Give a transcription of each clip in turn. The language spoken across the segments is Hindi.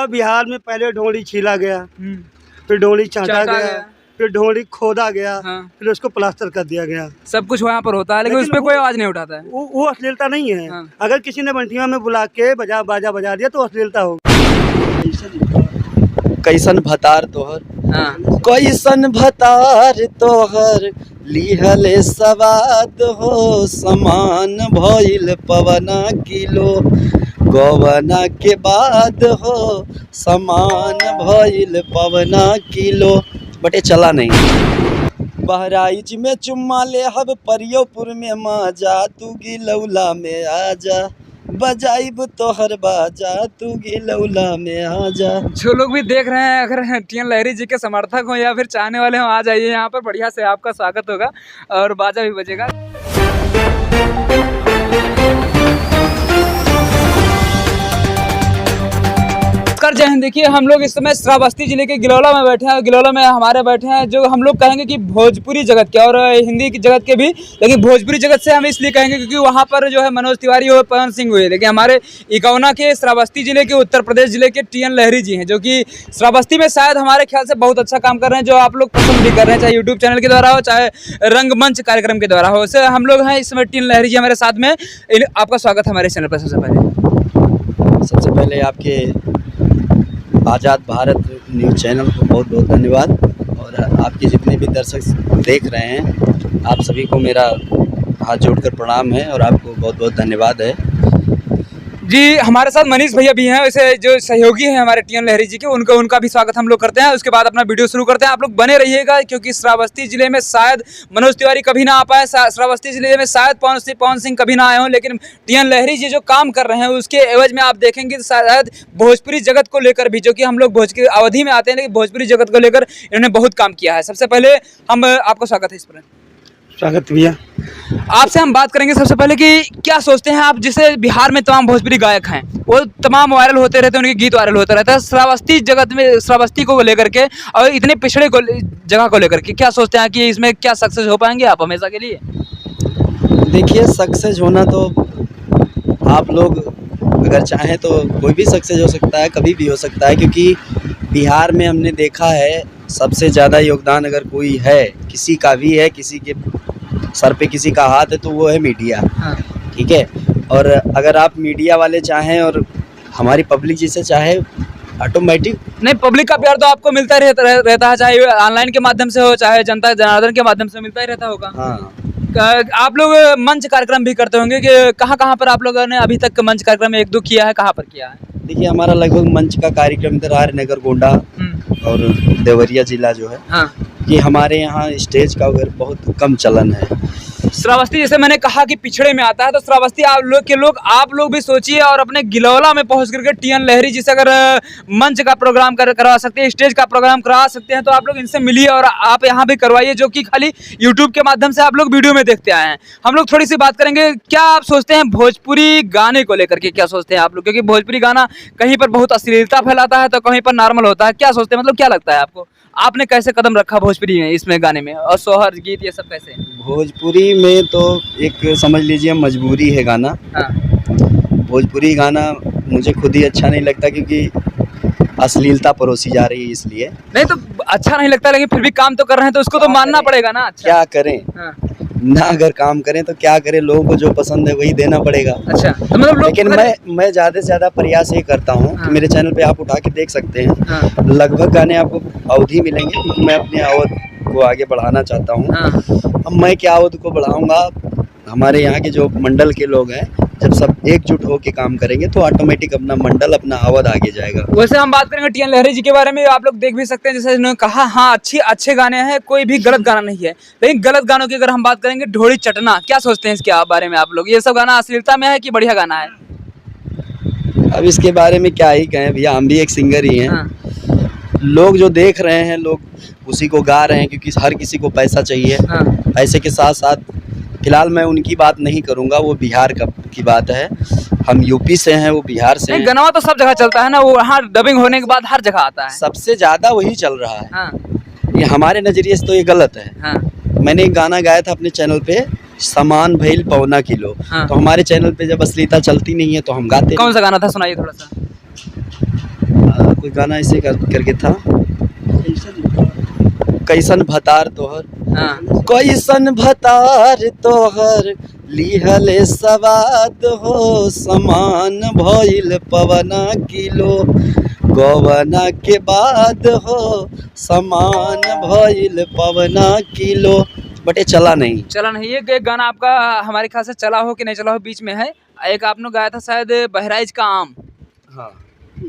पूरा बिहार में पहले ढोली छीला गया, फिर ढोली चाटा गया, फिर ढोली खोदा गया, फिर उसको प्लास्टर कर दिया गया। सब कुछ वहाँ पर होता है, लेकिन उस पर कोई आवाज नहीं उठाता है। वो अश्लीलता नहीं है। अगर किसी ने बंटिया में बुला के बाजा बजा दिया तो अश्लीलता होगी। कैसन भतार तोहर, कैसन भतार तोहर लिहले सवाद हो, समान भइल पवना किलो गवना के बाद हो, समान भइल पवना किलो। बटे चला नहीं। बहराइच में चुम्मा ले हब, परियोपुर में माजा, तू गिलौला में आजा, बजाइब तोहर बाजा, तू गिलौला में आजा। जो लोग भी देख रहे हैं, अगर टीएन लहरी जी के समर्थक हो या फिर चाहने वाले हो, आ जाइए यहाँ पर, बढ़िया से आपका स्वागत होगा और बाजा भी बजेगा। जय हिंद। देखिए हम लोग इस समय श्रावस्ती जिले के गिलौला में बैठे हैं। गिलौला में हमारे बैठे हैं जो हम लोग कहेंगे कि भोजपुरी जगत के और हिंदी की जगत के भी, लेकिन भोजपुरी जगत से हम इसलिए कहेंगे क्योंकि वहाँ पर जो है मनोज तिवारी और पवन सिंह हुए, लेकिन हमारे इकौना के श्रावस्ती जिले के उत्तर प्रदेश जिले के टीएन लहरी जी हैं, जो कि श्रावस्ती में शायद हमारे ख्याल से बहुत अच्छा काम कर रहे हैं, जो आप लोग पसंद भी कर रहे हैं, चाहे यूट्यूब चैनल के द्वारा हो, चाहे रंगमंच कार्यक्रम के द्वारा हो। वैसे हम लोग हैं इस समय टीएन लहरी जी हमारे साथ में। आपका स्वागत है हमारे चैनल पर। सबसे पहले आपके आज़ाद भारत न्यूज़ चैनल को बहुत बहुत धन्यवाद, और आपके जितने भी दर्शक देख रहे हैं आप सभी को मेरा हाथ जोड़कर प्रणाम है और आपको बहुत बहुत धन्यवाद है जी। हमारे साथ मनीष भैया भी हैं, वैसे जो सहयोगी हैं हमारे टीएन लहरी जी के, उनका भी स्वागत हम लोग करते हैं। उसके बाद अपना वीडियो शुरू करते हैं। आप लोग बने रहिएगा क्योंकि श्रावस्ती जिले में शायद मनोज तिवारी कभी ना आ पाए, श्रावस्ती जिले में शायद पवन सिंह कभी ना आए हों, लेकिन टीएन लहरी जी जो काम कर रहे हैं उसके एवज में आप देखेंगे शायद भोजपुरी जगत को लेकर भी, जो कि हम लोग भोज की अवधि में आते हैं, लेकिन भोजपुरी जगत को लेकर इन्होंने बहुत काम किया है। सबसे पहले हम आपको स्वागत है इस पर। स्वागत भैया। आपसे हम बात करेंगे सबसे पहले कि क्या सोचते हैं आप, जिसे बिहार में तमाम भोजपुरी गायक हैं, वो तमाम वायरल होते रहते हैं, उनके गीत वायरल होते रहते हैं, श्रावस्ती जगत में श्रावस्ती को लेकर के और इतने पिछड़े को जगह को लेकर के क्या सोचते हैं कि इसमें क्या सक्सेस हो पाएंगे आप हमेशा के लिए? देखिए, सक्सेस होना तो आप लोग अगर चाहें तो कोई भी सक्सेस हो सकता है, कभी भी हो सकता है, क्योंकि बिहार में हमने देखा है सबसे ज़्यादा योगदान अगर कोई है, किसी का भी है, किसी के सर पे किसी का हाथ है, तो वो है मीडिया। ठीक है, और अगर आप मीडिया वाले चाहें और हमारी पब्लिक जिसे चाहे, ऑटोमेटिक नहीं, पब्लिक का प्यार तो आपको मिलता रहता है, चाहे ऑनलाइन के माध्यम से हो, चाहे जनता जनार्दन के माध्यम से मिलता ही रहता होगा। हाँ। आप लोग मंच कार्यक्रम भी करते होंगे कि कहाँ पर आप लोगों ने अभी तक मंच कार्यक्रम 1-2 किया है, कहाँ पर किया है? देखिए, हमारा लगभग मंच का कार्यक्रम इधर आर नगर, गोंडा और देवरिया जिला जो है, कि हमारे यहाँ स्टेज का अगर बहुत कम चलन है। श्रावस्ती जैसे मैंने कहा कि पिछड़े में आता है, तो श्रावस्ती आप लोग भी सोचिए और अपने गिलौला में पहुंच करके टीएन लहरी जी से अगर मंच का प्रोग्राम करवा सकते हैं, स्टेज का प्रोग्राम करवा सकते हैं, तो आप लोग इनसे मिलिए और आप यहाँ भी करवाइए, जो कि खाली यूट्यूब के माध्यम से आप लोग वीडियो में देखते आए हैं। हम लोग थोड़ी सी बात करेंगे, क्या आप सोचते हैं भोजपुरी गाने को लेकर के, क्या सोचते हैं आप लोग? क्योंकि भोजपुरी गाना कहीं पर बहुत अश्लीलता फैलाता है तो कहीं पर नॉर्मल होता है। क्या सोचते हैं, मतलब क्या लगता है आपको, आपने कैसे कदम रखा भोजपुरी में, इसमें गाने में, और सोहर गीत ये सब कैसे? भोजपुरी में तो एक समझ लीजिए मजबूरी है गाना। भोजपुरी गाना मुझे खुद ही अच्छा नहीं लगता, क्योंकि अश्लीलता परोसी जा रही है, इसलिए। नहीं तो अच्छा नहीं लगता, लेकिन फिर भी काम तो कर रहे हैं तो उसको तो मानना पड़ेगा ना। अच्छा। क्या करें ना, अगर काम करें तो क्या करें, लोगों को जो पसंद है वही देना पड़ेगा। अच्छा, तो मतलब लेकिन मैं ज़्यादा से ज़्यादा प्रयास ये करता हूँ कि मेरे चैनल पे आप उठा के देख सकते हैं, लगभग गाने आपको अवधि मिलेंगे, क्योंकि मैं अपनी अवध को आगे बढ़ाना चाहता हूँ। अब मैं क्या अवध को बढ़ाऊँगा, हमारे यहाँ के जो मंडल के लोग हैं, जब सब एकजुट होकर काम करेंगे तो ऑटोमेटिक अपना मंडल, अपना अवध आगे जाएगा। वैसे हम बात करेंगे टीएन लहरी जी के बारे में, आप लोग देख भी सकते हैं, जैसे इन्होंने कहा, हाँ अच्छे गाने हैं, कोई भी गलत गाना नहीं है, लेकिन गलत गानों की अगर हम बात करेंगे, ढोली चटना, क्या सोचते हैं इसके बारे में आप लोग? ये सब गाना अश्लीलता में है कि बढ़िया गाना है? अब इसके बारे में क्या ही कहें भैया, हम भी एक सिंगर ही हैं। लोग जो देख रहे हैं, लोग उसी को गा रहे हैं, क्योंकि हर किसी को पैसा चाहिए। पैसे के साथ साथ फिलहाल मैं उनकी बात नहीं करूंगा, वो बिहार की बात है, हम यूपी से हैं, वो बिहार से हैं। गाना तो सब जगह चलता है ना, वो वहाँ डबिंग होने के बाद हर जगह आता है, सबसे ज्यादा वही चल रहा है। ये हमारे नजरिए से तो ये गलत है। मैंने एक गाना गाया था अपने चैनल पे, समान भइल पौना किलो। तो हमारे चैनल पे जब अश्लीलता चलती नहीं है तो हम गाते। कौन सा गाना था, सुनाइए थोड़ा सा। कोई गाना ऐसे करके था, कैसन भतार तोहर, हाँ कैसन भतार तोहर लिहले सवाद हो, समान भइल पवना किलो गवना के बाद हो, समान भइल पवना किलो। बट ये चला नहीं। चला नहीं, ये गाना आपका हमारे ख्याल से चला हो कि नहीं चला हो बीच में है। एक आपने गाया था शायद बहराइच का आम, हाँ,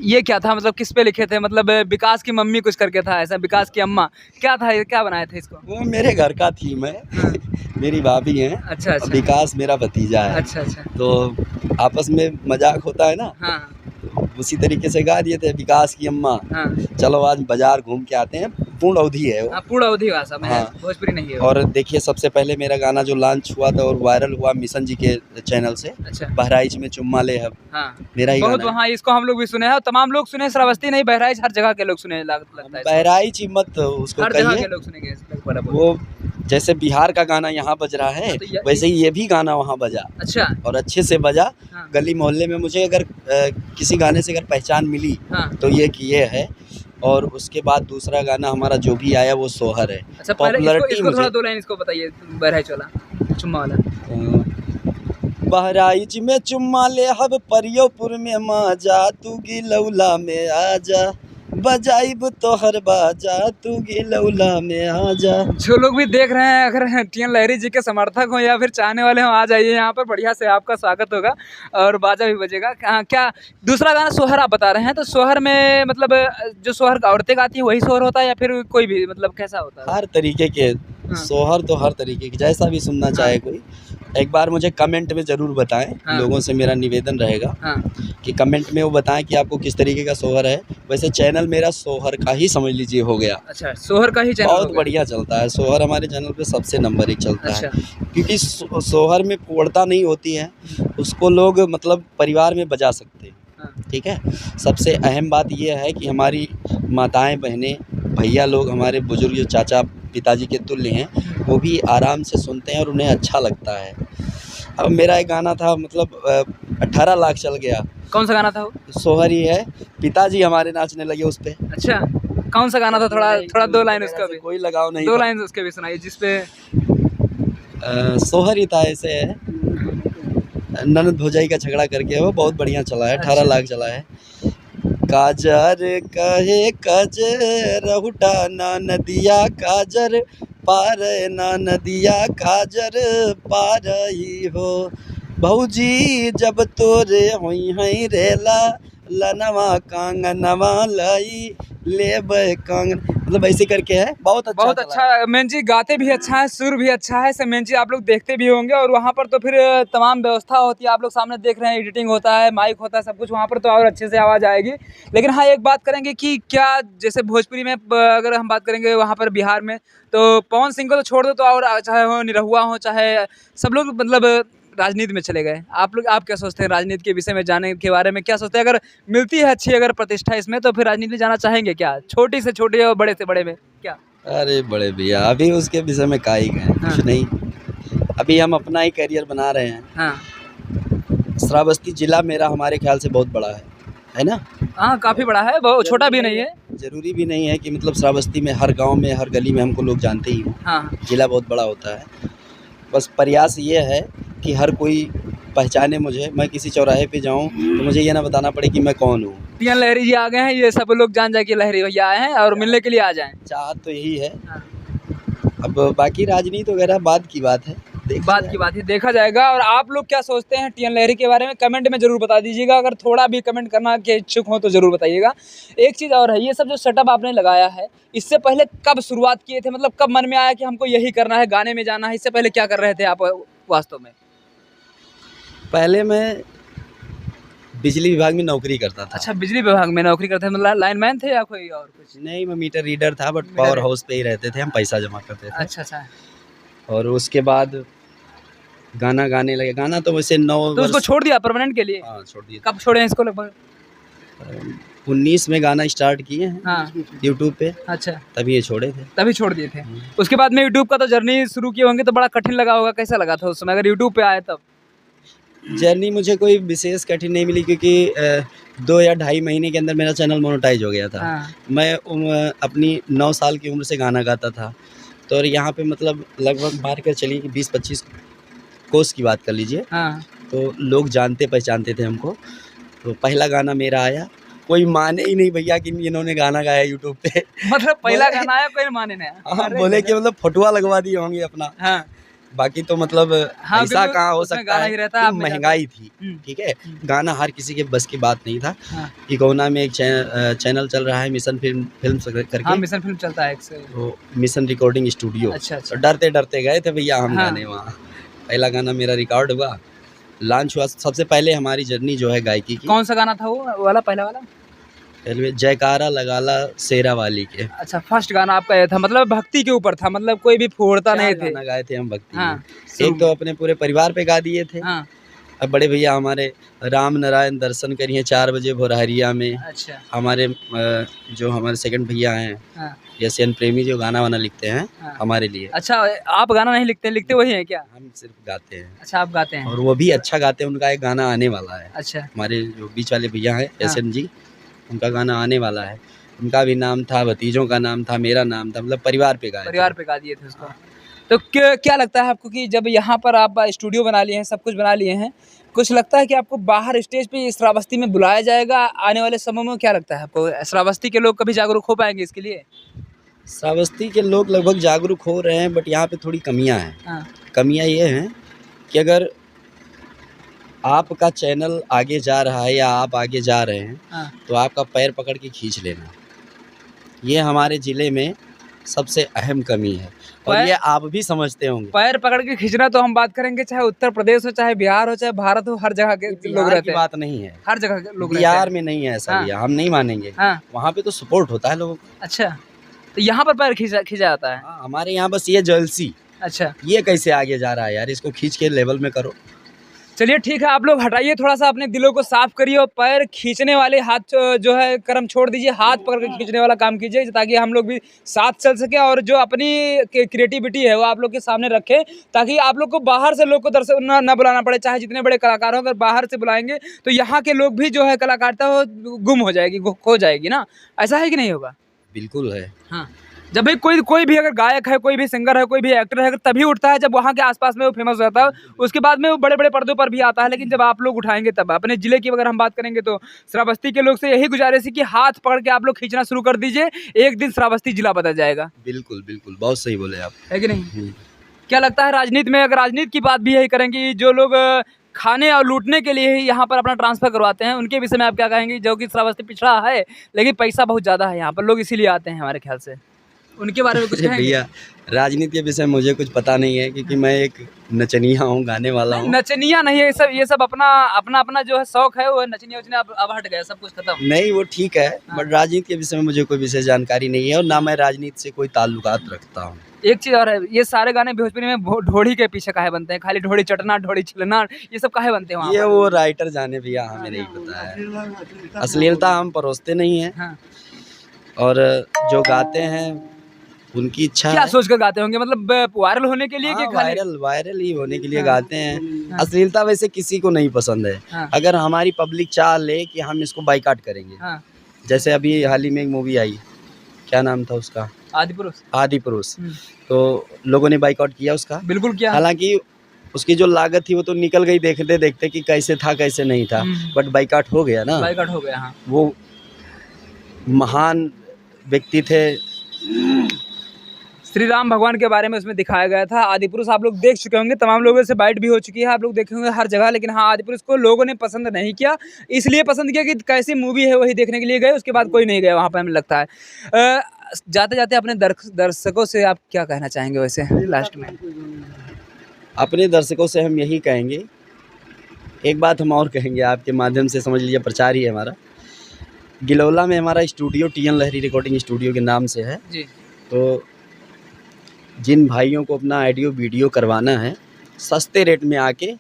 ये क्या था, मतलब किस पे लिखे थे, मतलब विकास की मम्मी कुछ करके था ऐसा, विकास की अम्मा, क्या था ये, क्या बनाए थे इसको? वो मेरे घर का थीम है। हाँ। मेरी भाभी हैं, अच्छा अच्छा विकास मेरा भतीजा है। अच्छा अच्छा तो आपस में मजाक होता है ना, हाँ उसी तरीके से गा दिए थे, विकास की अम्मा हाँ चलो आज बाजार घूम के आते हैं। पूर्ण अवधि है वो। हाँ, पूर्ण अवधि भाषा में है, हाँ। भोजपुरी नहीं है वो। और देखिए सबसे पहले मेरा गाना जो लॉन्च हुआ था और वायरल हुआ मिशन जी के चैनल से, अच्छा बहराइच में चुम्मा ले हब, हाँ, मेरा ही बहुत गाना है। वहाँ इसको हम लोग भी सुने हैं और तमाम लोग सुने, श्रावस्ती नहीं बहराइच हर जगह के लोग सुने लगता है इसको। बहराइच ही मत उसको हर जगह के कहिए, लोग सुनेंगे इसको, बराबर। वो जैसे बिहार का गाना यहाँ बज रहा है तो वैसे ही ये भी गाना वहाँ बजा अच्छा और अच्छे से बजा। हाँ गली मोहल्ले में मुझे अगर किसी गाने से अगर पहचान मिली हाँ तो ये कि ये है। और उसके बाद दूसरा गाना हमारा जो भी आया वो सोहर है। अच्छा, पहले इसको, पॉपुलैरिटी इसको थोड़ा मुझे 2 लाइन इसको बताइए, बहराइच वाला चुम्मा वाला। बहराइच में चुम्मा ले हब, परियोपुर में माजा, तू गिलौला में आजा, बजाइब तोहर बाजा, तू गिलौला में आजा। जो लोग भी देख रहे हैं, अगर टीएन लहरी जी के समर्थक हो या फिर चाहने वाले हो, आ जाइए यहाँ पर, बढ़िया से आपका स्वागत होगा और बाजा भी बजेगा। क्या दूसरा गाना सोहर आप बता रहे हैं, तो सोहर में मतलब जो सोहर औरतें गाती हैं वही सोहर होता है या फिर कोई भी, मतलब कैसा होता है? हर तरीके के हाँ। सोहर तो हर तरीके के, जैसा भी सुनना चाहे कोई। एक बार मुझे कमेंट में ज़रूर बताएं। हाँ। लोगों से मेरा निवेदन रहेगा हाँ कि कमेंट में वो बताएं कि आपको किस तरीके का सोहर है। वैसे चैनल मेरा सोहर का ही समझ लीजिए हो गया। अच्छा, सोहर का ही चैनल बहुत हो गया। बढ़िया चलता है सोहर, हमारे चैनल पे सबसे नंबर 1 चलता अच्छा है। क्योंकि सोहर में पूर्णता नहीं होती है, उसको लोग मतलब परिवार में बजा सकते हैं। हाँ। ठीक है, सबसे अहम बात यह है कि हमारी माताएं, बहनें, भैया लोग, हमारे बुजुर्ग जो चाचा पिताजी के तुल्य हैं, वो भी आराम से सुनते हैं और उन्हें अच्छा लगता है। अब मेरा एक गाना था, मतलब 18 लाख चल गया। कौन सा गाना था वो? सोहर ही है, पिताजी हमारे नाचने लगे उस पे। अच्छा, कौन सा गाना था? थोड़ा 2 लाइन उसका भी, कोई लगाव नहीं 2 था। लाइन उसके भी सुनाइए जिसपे। सोहर ही था, ऐसे है, ननद भौजाई का झगड़ा करके, वो बहुत बढ़िया चला है। 18 लाख चला है। काजर कहे कजर उठा ना नदिया, काजर पार ना नदिया, काजर पार ही हो, भौजी जब तोरे होई हैं रेला, लनवा कांगनवा लाई लेबे कांगन, मतलब ऐसे करके है। बहुत अच्छा बहुत चला अच्छा है। मेन जी, गाते भी अच्छा है, सुर भी अच्छा है, सब मेन जी आप लोग देखते भी होंगे। और वहाँ पर तो फिर तमाम व्यवस्था होती है, आप लोग सामने देख रहे हैं, एडिटिंग होता है, माइक होता है, सब कुछ वहाँ पर, तो और अच्छे से आवाज़ आएगी। लेकिन हाँ, एक बात करेंगे कि क्या जैसे भोजपुरी में अगर हम बात करेंगे वहाँ पर बिहार में, तो पवन सिंह को तो छोड़ दो, तो और चाहे हो निरहुआ हो, चाहे सब लोग मतलब राजनीति में चले गए। आप क्या सोचते हैं राजनीति के विषय में, जाने के बारे में क्या सोचते हैं? अगर मिलती है अच्छी अगर प्रतिष्ठा इसमें, तो फिर राजनीति में जाना चाहेंगे क्या? छोटी से छोटी और बड़े से बड़े में क्या? अरे बड़े भैया, अभी उसके विषय में का ही गए, हाँ। कुछ नहीं। अभी हम अपना ही करियर बना रहे हैं। हाँ श्रावस्ती जिला मेरा हमारे ख्याल से बहुत बड़ा है ना? हाँ, काफ़ी बड़ा है, बहुत छोटा भी नहीं है। ज़रूरी भी नहीं है कि मतलब श्रावस्ती में हर गांव में, हर गली में हमको लोग जानते ही हों। हाँ जिला बहुत बड़ा होता है। बस प्रयास ये है कि हर कोई पहचाने मुझे। मैं किसी चौराहे पे जाऊं तो मुझे ये ना बताना पड़े कि मैं कौन हूँ। टीएन लहरी जी आ गए हैं, ये सब लोग जान जाए कि लहरी भैया आए हैं और मिलने के लिए आ जाएं। चाहत तो यही है। हाँ। अब बाकी राजनीति वगैरह बाद की बात है, बात की बात ही देखा जाएगा। और आप लोग क्या सोचते हैं टीएन लहरी के बारे में, कमेंट में जरूर बता दीजिएगा। अगर थोड़ा भी कमेंट करना के इच्छुक हो तो जरूर बताइएगा। एक चीज़ और है, ये सब जो सेटअप आपने लगाया है, इससे पहले कब शुरुआत किए थे? मतलब कब मन में आया कि हमको यही करना है, गाने में जाना है? इससे पहले क्या कर रहे थे आप वास्तव में? पहले मैं बिजली विभाग में नौकरी करता था। अच्छा, बिजली विभाग में नौकरी करते थे, मतलब लाइनमैन थे या कोई और कुछ? नहीं, मैं मीटर रीडर था, बट पावर हाउस पे ही रहते थे हम, पैसा जमा करते थे। अच्छा अच्छा। और उसके बाद गाना गाने लगे। गाना तो वैसे 9 तो उसको वर्ष। छोड़ दिया परमानेंट के लिए? हाँ, छोड़ दिया। कब छोड़े हैं इसको लगभग? 19 में गाना स्टार्ट किए हैं हाँ। यूट्यूब पे, अच्छा, तभी ये छोड़े थे। तभी छोड़ दिए थे। उसके बाद में यूट्यूब का तो जर्नी शुरू किए होंगे, तो बड़ा कठिन लगा होगा, कैसा लगा था उस समय अगर यूट्यूब पे आए तब? जर्नी मुझे कोई विशेष कठिन नहीं मिली, क्योंकि 2 या ढाई महीने के अंदर मेरा चैनल मोनेटाइज हो गया था। मैं अपनी 9 साल की उम्र से गाना गाता था, तो और यहाँ पे मतलब लगभग मार कर चलिए कि 20-25 कोर्स की बात कर लीजिए, तो लोग जानते पहचानते थे हमको। तो पहला गाना मेरा आया, कोई माने ही नहीं भैया कि इन्होंने गाना गाया यूट्यूब पे। मतलब पहला गाना आया, कोई माने नहीं। हाँ, बोले कि मतलब फटुआ लगवा दिए होंगे अपना। बाकी तो मतलब ऐसा कहाँ हो सकता है, तो महंगाई थी, ठीक है। गाना हर किसी के बस की बात नहीं था। इकोना में एक चैनल चल रहा है मिशन फिल्म करके। हाँ, मिशन फिल्म चलता है तो मिशन रिकॉर्डिंग स्टूडियो। अच्छा। तो डरते डरते गए थे भैया हम गाने वहाँ। पहला गाना मेरा रिकॉर्ड हुआ, लॉन्च हुआ। सबसे पहले हमारी जर्नी जो है गायकी की। कौन सा गाना था वो वाला, पहला वाला? जयकारा लगाला शेरा वाली के। अच्छा, फर्स्ट गाना आपका ये था, मतलब भक्ति के ऊपर था, मतलब कोई भी फोड़ता नहीं थे। गाना गाए थे हम भक्ति में। एक तो अपने पूरे परिवार पे गा दिए थे। अब बड़े भैया हमारे राम नारायण दर्शन करिए 4 बजे भोरहरिया में। अच्छा। हमारे जो हमारे सेकंड भैया हैं यशयन प्रेमी, जो गाना वाना लिखते हैं हमारे लिए। अच्छा, आप गाना नहीं लिखते, लिखते वही है क्या? हम सिर्फ गाते हैं। अच्छा, आप गाते हैं, और वो भी अच्छा गाते हैं। उनका एक गाना आने वाला है। अच्छा। हमारे जो बीच वाले भैया हैं यशयन जी, उनका गाना आने वाला है। उनका भी नाम था, भतीजों का नाम था, मेरा नाम था, मतलब परिवार पे गा दिए थे उसको। तो क्या लगता है आपको कि जब यहाँ पर आप स्टूडियो बना लिए हैं, सब कुछ बना लिए हैं, कुछ लगता है कि आपको बाहर स्टेज पे श्रावस्ती में बुलाया जाएगा आने वाले समय में? क्या लगता है आपको, श्रावस्ती के लोग कभी जागरूक हो पाएंगे इसके लिए? श्रावस्ती के लोग लगभग जागरूक हो रहे हैं, बट यहाँ पे थोड़ी कमियाँ हैं। कमियाँ ये हैं कि अगर आपका चैनल आगे जा रहा है या आप आगे जा रहे हैं, तो आपका पैर पकड़ के खींच लेना, ये हमारे ज़िले में सबसे अहम कमी है। और ये आप भी समझते होंगे। पैर पकड़ के खींचना तो हम बात करेंगे, चाहे उत्तर प्रदेश हो, चाहे बिहार हो, चाहे भारत हो, हर जगह के लोग रहते हैं। बात नहीं है, हर जगह के लोग बिहार में नहीं है ऐसा भैया, हम नहीं मानेंगे। वहाँ पे तो सपोर्ट होता है लोगों को। अच्छा, तो यहाँ पर पैर खींचा जाता है? हमारे यहाँ बस ये जलसी। अच्छा, ये कैसे आगे जा रहा है यार, इसको खींच के लेवल में करो। चलिए ठीक है, आप लोग हटाइए, थोड़ा सा अपने दिलों को साफ करिए और पैर खींचने वाले हाथ जो है कर्म छोड़ दीजिए, हाथ पकड़ के खींचने वाला काम कीजिए, ताकि हम लोग भी साथ चल सके। और जो अपनी क्रिएटिविटी है वो आप लोग के सामने रखें, ताकि आप लोग को बाहर से लोग को दर्शक न बुलाना पड़े। चाहे जितने बड़े कलाकार हो, अगर बाहर से बुलाएंगे तो यहाँ के लोग भी जो है कलाकारिता वो गुम हो जाएगी, खो जाएगी ना। ऐसा है कि नहीं होगा? बिल्कुल है। हाँ, जब भी कोई भी अगर गायक है, कोई भी सिंगर है, कोई भी एक्टर है, तभी उठता है जब वहाँ के आसपास में वो फेमस हो जाता है, उसके बाद में वो बड़े बड़े पर्दों पर भी आता है। लेकिन जब आप लोग उठाएंगे तब। अपने जिले की अगर हम बात करेंगे तो श्रावस्ती के लोग से यही गुजारिश है कि हाथ पकड़ के आप लोग खींचना शुरू कर दीजिए, एक दिन श्रावस्ती जिला बदल जाएगा। बिल्कुल बिल्कुल, बहुत सही बोले आप, है कि नहीं? क्या लगता है राजनीति में, अगर राजनीति की बात भी यही करेंगे, जो लोग खाने और लूटने के लिए ही यहाँ पर अपना ट्रांसफर करवाते हैं, उनके विषय में आप क्या कहेंगे? जो कि श्रावस्ती पिछड़ा है लेकिन पैसा बहुत ज़्यादा है यहाँ पर, लोग इसीलिए आते हैं हमारे ख्याल से, उनके बारे में कुछ कहेंगे? भैया राजनीति के विषय मुझे कुछ पता नहीं है, क्योंकि मैं एक नचनिया हूँ, गाने वाला हूँ। नचनिया नहीं है, ये सब अपना जो है शौक है, वो नचनिया उचनिया अब हट गया, सब कुछ खत्म। नहीं, वो ठीक है, बट राजनीति के विषय में मुझे कोई विशेष जानकारी नहीं है, और ना मैं राजनीति से कोई ताल्लुकात रखता हूँ। एक चीज और है, ये सारे गाने भोजपुरी में ढोड़ी के पीछे काहे बनते हैं? खाली ढोड़ी चटना, ढोड़ी छिलना, ये सब काहे बनते हैं वहाँ? ये वो राइटर जाने भैया, हमें नहीं पता है। अश्लीलता हम परोसते नहीं है। और जो गाते हैं उनकी इच्छा क्या है। सोच कर गाते होंगे, मतलब वायरल होने के लिए? वायरल ही होने के लिए गाते हैं। अश्लीलता वैसे किसी को नहीं पसंद है। अगर हमारी पब्लिक चाह ले कि हम इसको बाइकाट करेंगे, जैसे अभी हाल ही में एक मूवी आई, क्या नाम था उसका? आदि पुरुष। तो लोगों ने बाइकाट किया उसका। बिल्कुल किया। हालांकि उसकी जो लागत थी वो तो निकल गई देखते देखते कि कैसे था कैसे नहीं था, बट बाइकाट हो गया ना। बाइकाट हो गया। हाँ। वो महान व्यक्ति थे। श्री राम भगवान के बारे में उसमें दिखाया गया था। आदि पुरुष आप लोग देख चुके होंगे, तमाम लोगों से बाइट भी हो चुकी है, आप लोग देखे होंगे हर जगह। लेकिन हाँ, आदि पुरुष को लोगों ने पसंद नहीं किया, इसलिए पसंद किया कि कैसी मूवी है वही देखने के लिए गए, उसके बाद कोई नहीं गया वहाँ पर, हमें लगता है। जाते जाते अपने दर्शकों से आप क्या कहना चाहेंगे वैसे लास्ट में? अपने दर्शकों से हम यही कहेंगे, एक बात हम और कहेंगे आपके माध्यम से, समझ लीजिए प्रचार ही है हमारा। गिलौला में हमारा स्टूडियो टीएन लहरी रिकॉर्डिंग स्टूडियो के नाम से है जी। तो जिन भाइयों को अपना ऑडियो वीडियो करवाना है, सस्ते रेट में आके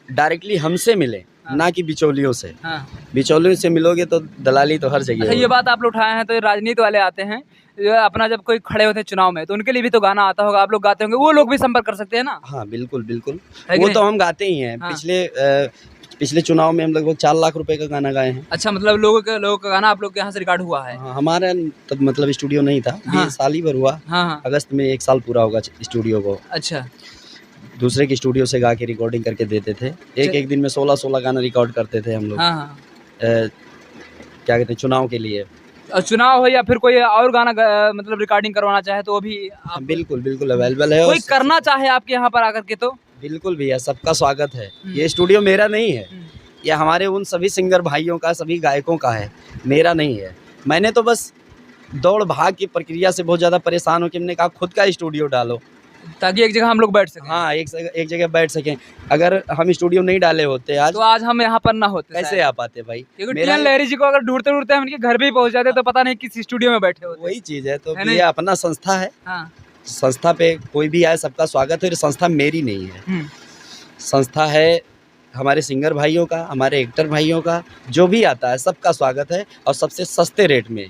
डायरेक्टली हमसे मिले। हाँ। ना कि बिचौलियों से। हाँ। बिचौलियों से मिलोगे तो दलाली तो हर जगह। अच्छा, ये बात आप लोग उठाए हैं, तो राजनीति वाले आते हैं अपना, जब कोई खड़े होते हैं चुनाव में, तो उनके लिए भी तो गाना आता होगा, आप लोग गाते होंगे, वो लोग भी संपर्क कर सकते हैं ना? हाँ बिल्कुल बिल्कुल, वो तो हम गाते ही हैं। हाँ। पिछले पिछले चुनाव में हम लगभग 4 लाख रुपए का गाना गाए हैं। अच्छा, मतलब लोगों का गाना आप लोग के यहाँ से रिकॉर्ड हुआ है? हाँ, हमारा तब मतलब स्टूडियो नहीं था, हाँ। 20 साल ही भर हुआ। हाँ। अगस्त में 1 साल पूरा होगा स्टूडियो को। अच्छा। दूसरे के स्टूडियो से गा के रिकॉर्डिंग करके देते थे। एक दिन में 16 गाना रिकॉर्ड करते थे हम लोग। हाँ। क्या कहते हैं, चुनाव के लिए। और चुनाव हो या फिर कोई और गाना मतलब रिकॉर्डिंग करवाना चाहे तो वो भी आप बिल्कुल अवेलेबल है। कोई करना चाहे आपके यहाँ पर आकर के तो बिल्कुल भैया, सबका स्वागत है। ये स्टूडियो मेरा नहीं है, ये हमारे उन सभी सिंगर भाइयों का, सभी गायकों का है, मेरा नहीं है। मैंने तो बस दौड़ भाग की प्रक्रिया से बहुत ज़्यादा परेशान हो कि हमने कहा खुद का स्टूडियो डालो ताकि एक जगह हम लोग बैठ सकें। हाँ, एक जगह बैठ सकें। अगर हम स्टूडियो नहीं डाले होते आज तो आज हम यहाँ पर ना होते। कैसे आ पाते भाई? क्योंकि टीएन लहरी जी को अगर ढूंढते ढूंढते हम उनके घर भी पहुँच जाते तो पता नहीं किस स्टूडियो में बैठे होते। वही चीज़ है। तो है ये अपना संस्था है। हाँ। संस्था पे कोई भी आए सबका स्वागत है। संस्था मेरी नहीं है, संस्था है हमारे सिंगर भाइयों का, हमारे एक्टर भाइयों का। जो भी आता है सबका स्वागत है और सबसे सस्ते रेट में।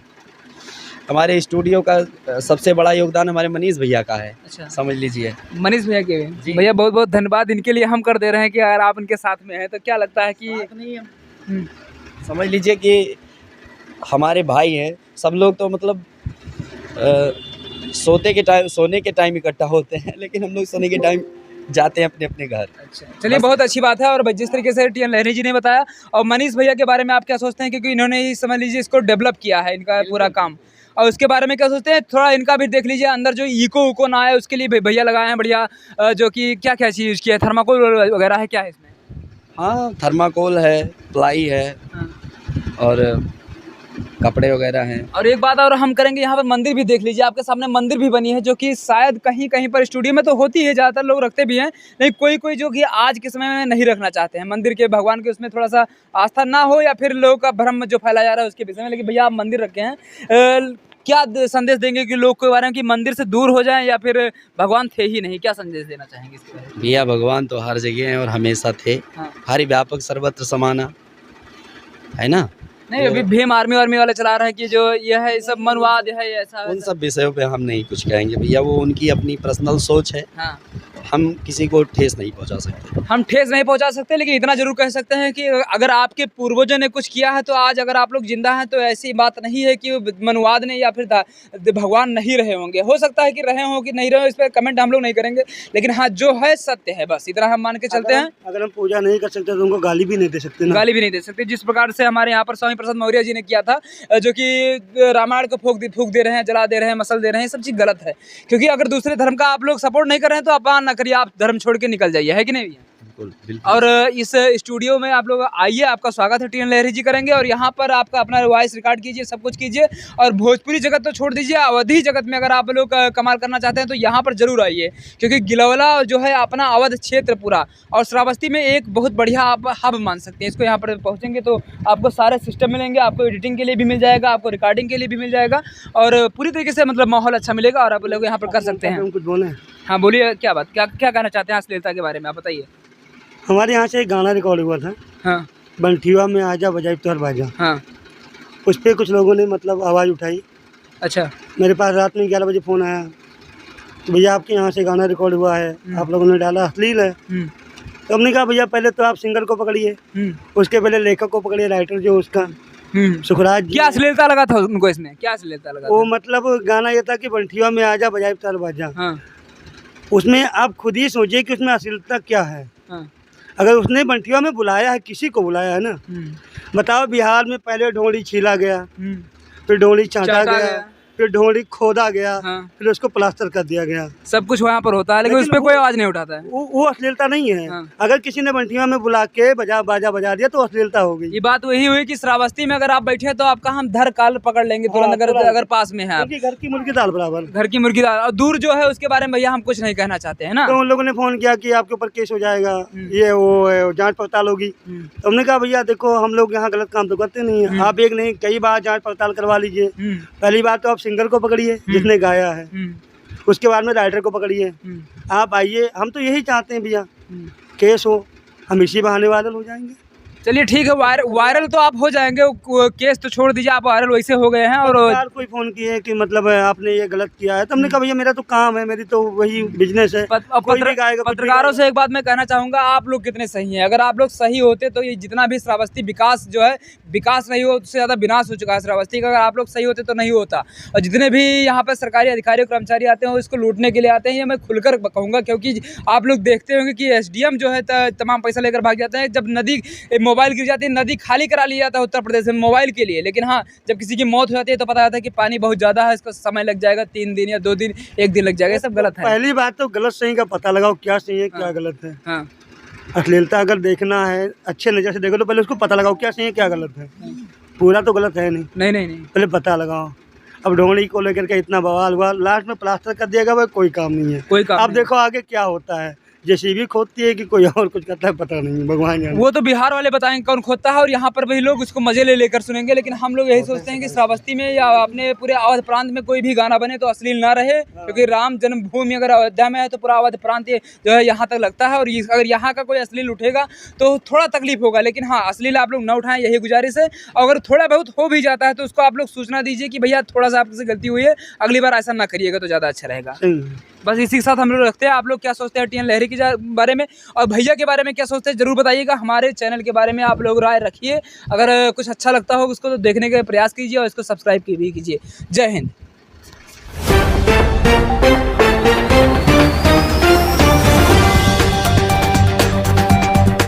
हमारे स्टूडियो का सबसे बड़ा योगदान हमारे मनीष भैया का है। अच्छा। समझ लीजिए मनीष भैया के भैया बहुत बहुत धन्यवाद इनके लिए हम कर दे रहे हैं कि अगर आप इनके साथ में हैं तो क्या लगता है कि समझ लीजिए कि हमारे भाई हैं सब लोग। तो मतलब सोने के टाइम इकट्ठा होते हैं, लेकिन हम लोग सोने के टाइम जाते हैं अपने अपने घर। अच्छा, चलिए बहुत अच्छी बात है। और जिस तरीके से टीएन लहरी जी ने बताया और मनीष भैया के बारे में आप क्या सोचते हैं, क्योंकि इन्होंने ही समझ लीजिए इसको डेवलप किया है, इनका पूरा काम। और उसके बारे में क्या सोचते हैं, थोड़ा इनका भी देख लीजिए अंदर जो इको ना आए उसके लिए भैया लगाए हैं बढ़िया। जो कि क्या क्या चीज़ यूज़ किया है, थर्माकोल वगैरह है क्या है इसमें? हाँ, थर्माकोल है, प्लाई है। हाँ। और कपड़े वगैरह हैं। और एक बात और हम करेंगे, यहाँ पर मंदिर भी देख लीजिए, आपके सामने मंदिर भी बनी है जो कि शायद कहीं कहीं पर स्टूडियो में तो होती है, ज़्यादातर लोग रखते भी हैं, लेकिन कोई जो कि आज के समय में नहीं रखना चाहते हैं मंदिर के, भगवान के उसमें थोड़ा सा आस्था ना हो या फिर लोगों का भ्रम जो फैलाया जा रहा है उसके विषय में। लेकिन भैया आप मंदिर रखे हैं, क्या संदेश देंगे कि लोग के बारे में कि मंदिर से दूर हो जाएं या फिर भगवान थे ही नहीं, क्या संदेश देना चाहेंगे इसके बारे में? भैया भगवान तो हर जगह हैं और हमेशा थे। हाँ। हर व्यापक सर्वत्र समाना है ना। नहीं, अभी भीम आर्मी वाले चला रहे हैं कि जो यह है सब मनवाद है, ऐसा उन सब विषयों पे हम नहीं कुछ कहेंगे भैया, वो उनकी अपनी पर्सनल सोच है। हाँ। हम किसी को ठेस नहीं पहुंचा सकते। हम ठेस नहीं पहुंचा सकते, लेकिन इतना जरूर कह सकते हैं कि अगर आपके पूर्वजों ने कुछ किया है तो आज अगर आप लोग जिंदा हैं तो ऐसी बात नहीं है कि मनवाद ने या फिर भगवान नहीं रहे होंगे। हो सकता है कि रहे हों कि नहीं रहे हो, इस पर कमेंट हम लोग नहीं करेंगे, लेकिन हाँ जो है सत्य है, बस इतना हम मान के चलते हैं। अगर हम पूजा नहीं कर सकते तो उनको गाली भी नहीं दे सकते ना। गाली भी नहीं दे सकते, जिस प्रकार से हमारे यहाँ पर स्वामी प्रसाद मौर्य जी ने किया था, जो कि रामायण को फूक दे रहे हैं, जला दे रहे हैं, मसल दे रहे हैं, सब चीज़ गलत है। क्योंकि अगर दूसरे धर्म का आप लोग सपोर्ट नहीं कर रहे हैं तो अपमान ना करिए, आप धर्म छोड़ के निकल जाइए, है कि नहीं भैया? बिल्कुल। और इस स्टूडियो में आप लोग आइए, आपका स्वागत है, टीएन लहरी जी करेंगे और यहाँ पर आपका अपना वॉइस रिकॉर्ड कीजिए, सब कुछ कीजिए। और भोजपुरी जगत तो छोड़ दीजिए, अवधी जगत में अगर आप लोग कमाल करना चाहते हैं तो यहाँ पर जरूर आइए, क्योंकि गिलौला जो है अपना अवध क्षेत्र पूरा और श्रावस्ती में एक बहुत बढ़िया आप हब मान सकते हैं इसको। यहाँ पर पहुँचेंगे तो आपको सारे सिस्टम मिलेंगे, आपको एडिटिंग के लिए भी मिल जाएगा, आपको रिकॉर्डिंग के लिए भी मिल जाएगा और पूरी तरीके से मतलब माहौल अच्छा मिलेगा और आप लोग यहाँ पर कर सकते हैं। कुछ बोले? हाँ बोलिए, क्या बात, क्या कहना चाहते हैं अश्लीलता के बारे में, आप बताइए। हमारे यहाँ से एक गाना रिकॉर्ड हुआ था। हाँ। बंठिया में आजा बजाई तुहर बाजा। हाँ। उस पर कुछ लोगों ने मतलब आवाज़ उठाई। अच्छा। मेरे पास रात में 11 बजे फ़ोन आया, तो भैया आपके यहाँ से गाना रिकॉर्ड हुआ है, आप लोगों ने डाला अश्लील है। तो हमने कहा भैया पहले तो आप सिंगर को पकड़िए, उसके पहले लेखक को पकड़िए, राइटर जो उसका सुखराज। क्या अश्लीलता लगा था उनको इसमें, क्या अश्लीलता लगा? वो मतलब गाना ये था कि बंठिया में आजा बजाई तुहर बाजा। हाँ। उसमें आप खुद ही सोचिए कि उसमें अश्लीलता क्या है। हाँ। अगर उसने बंठिया में बुलाया है, किसी को बुलाया है ना, बताओ। बिहार में पहले ढोली छीला गया, फिर ढोली चाटा गया, फिर ढोली खोदा गया, फिर उसको प्लास्टर कर दिया गया। सब कुछ वहाँ पर होता है, लेकिन उस पर कोई आवाज नहीं उठाता है। वो अश्लीलता नहीं है। अगर किसी ने बंठिया में बुला के बाजा बजा दिया तो अश्लीलता हो गई। ये बात वही हुई कि श्रावस्ती में अगर आप बैठे तो आपका हम धर काल पकड़ लेंगे तुरंत, अगर पास में है। घर की मुर्गी दाल बराबर, घर की मुर्गी दाल। और दूर जो है उसके बारे में भैया हम कुछ नहीं कहना चाहते हैं ना। तो उन लोगों ने फोन किया कि आपके ऊपर केस हो जाएगा, ये वो जाँच पड़ताल होगी। तो हमने कहा भैया देखो हम लोग यहाँ गलत काम तो करते नहीं है, आप एक नहीं कई बार जाँच पड़ताल करवा लीजिए। पहली बात तो आप सिंगर को पकड़िए जिसने गाया है, उसके बाद में राइटर को पकड़िए, आप आइए। हम तो यही चाहते हैं भैया केस हो, हम इसी बहाने वायरल हो जाएंगे। चलिए ठीक है, वायरल तो आप हो जाएंगे, केस तो छोड़ दीजिए, आप वायरल वैसे हो गए हैं। और सरकार कोई फ़ोन किए कि मतलब आपने ये गलत किया है, तो हमने कहा भैया मेरा तो काम है, मेरी तो वही बिजनेस है। कोई भी गाएगा, कुछ भी पत्रकारों से एक बात मैं कहना चाहूँगा, आप लोग कितने सही हैं। अगर आप लोग सही होते तो ये जितना भी श्रावस्ती विकास जो है, विकास नहीं हो उससे ज़्यादा विनाश हो चुका है श्रावस्ती का। अगर आप लोग सही होते तो नहीं होता। और जितने भी यहाँ पर सरकारी अधिकारी कर्मचारी आते हैं वो इसको लूटने के लिए आते हैं, ये मैं खुलकर कहूँगा। क्योंकि आप लोग देखते होंगे कि SDM जो है तमाम पैसा लेकर भाग जाते हैं। जब नदी मोबाइल गिर जाती है, नदी खाली करा लिया जाता है उत्तर प्रदेश में मोबाइल के लिए, लेकिन हाँ जब किसी की मौत हो जाती है तो पता जाता है कि पानी बहुत ज़्यादा है, इसको समय लग जाएगा, 3 दिन या 2 दिन, 1 दिन लग जाएगा। ये सब गलत है। पहली बात तो गलत सही का पता लगाओ, क्या सही है क्या गलत है। हाँ अश्लीलता अगर देखना है अच्छे नज़र से देखो तो पहले उसको पता लगाओ क्या सही है क्या गलत है। पूरा तो गलत है नहीं, नहीं पहले पता लगाओ। अब ढोंगड़ी को लेकर के इतना बवाल हुआ, लास्ट में प्लास्टर कर दिया गया, कोई काम नहीं है, कोई काम अब नहीं। देखो आगे क्या होता है। JCB खोदती है कि कोई और कुछ करता है पता नहीं, भगवान जाने। वो तो बिहार वाले बताएंगे कौन खोदता है, और यहाँ पर वही लोग उसको मजे ले लेकर सुनेंगे। लेकिन हम लोग यही सोचते हैं कि श्रावस्ती में या अपने पूरे अवध प्रांत में कोई भी गाना बने तो अश्लील ना रहे। क्योंकि राम जन्मभूमि अगर अयोध्या में है तो पूरा अवध प्रांत जो है यहाँ तक लगता है। और अगर यहाँ का कोई अश्लील उठेगा तो थोड़ा तकलीफ होगा, लेकिन हाँ अश्लील आप लोग ना उठाएं, यही गुजारिश है। अगर थोड़ा बहुत हो भी जाता है तो उसको आप लोग सूचना दीजिए कि भैया थोड़ा सा आपसे गलती हुई है, अगली बार ऐसा ना करिएगा तो ज़्यादा अच्छा रहेगा। बस इसी के साथ हम लोग रखते हैं। आप लोग क्या सोचते हैं TN लहरी के बारे में, और भैया के बारे में क्या सोचते हैं जरूर बताइएगा। हमारे चैनल के बारे में आप लोग राय रखिए, अगर कुछ अच्छा लगता हो उसको तो देखने का प्रयास कीजिए और इसको सब्सक्राइब भी कीजिए। जय हिंद।